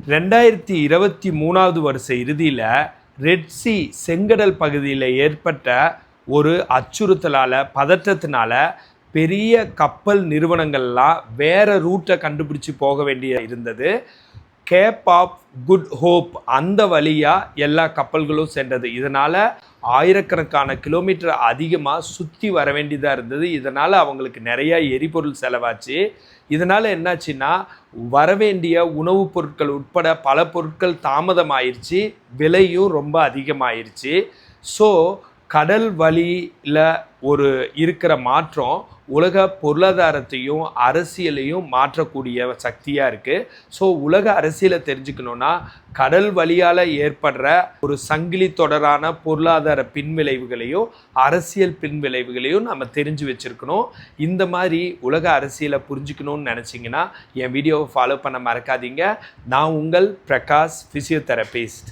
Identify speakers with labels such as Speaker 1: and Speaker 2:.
Speaker 1: 2023வது வருஷ இறுதியில் red C செங்கடல் பகுதியில் ஏற்பட்ட ஒரு அச்சுறுத்தலால் பதற்றத்தினால பெரிய கப்பல் நிறுவனங்கள்லாம் வேறு ரூட்டை கண்டுபிடிச்சி போக வேண்டிய இருந்தது. கேப் ஆஃப் குட் ஹோப் அந்த வழியாக எல்லா கப்பல்களும் சென்றது. இதனால் ஆயிரக்கணக்கான கிலோமீட்டர் அதிகமாக சுற்றி வர வேண்டியதாக இருந்தது. இதனால் அவங்களுக்கு நிறையா எரிபொருள் செலவாச்சு. இதனால் என்னாச்சுன்னா வரவேண்டிய உணவுப் பொருட்கள் உட்பட பல பொருட்கள் தாமதமாயிருச்சு, விலையும் ரொம்ப அதிகமாயிருச்சு. ஸோ கடல் வழியில் இருக்கிற மாற்றம் உலக பொருளாதாரத்தையும் அரசியலையும் மாற்றக்கூடிய சக்தியாக இருக்குது. ஸோ உலக அரசியலை தெரிஞ்சுக்கணுன்னா கடல் வழியால் ஏற்படுற ஒரு சங்கிலி தொடரான பொருளாதார பின்விளைவுகளையும் அரசியல் பின்விளைவுகளையும் நம்ம தெரிஞ்சு வச்சுருக்கணும். இந்த மாதிரி உலக அரசியலை புரிஞ்சுக்கணும்னு நினச்சிங்கன்னா என் வீடியோவை ஃபாலோ பண்ண மறக்காதீங்க. நான் உங்கள் பிரகாஷ், ஃபிசியோதெரபிஸ்ட்.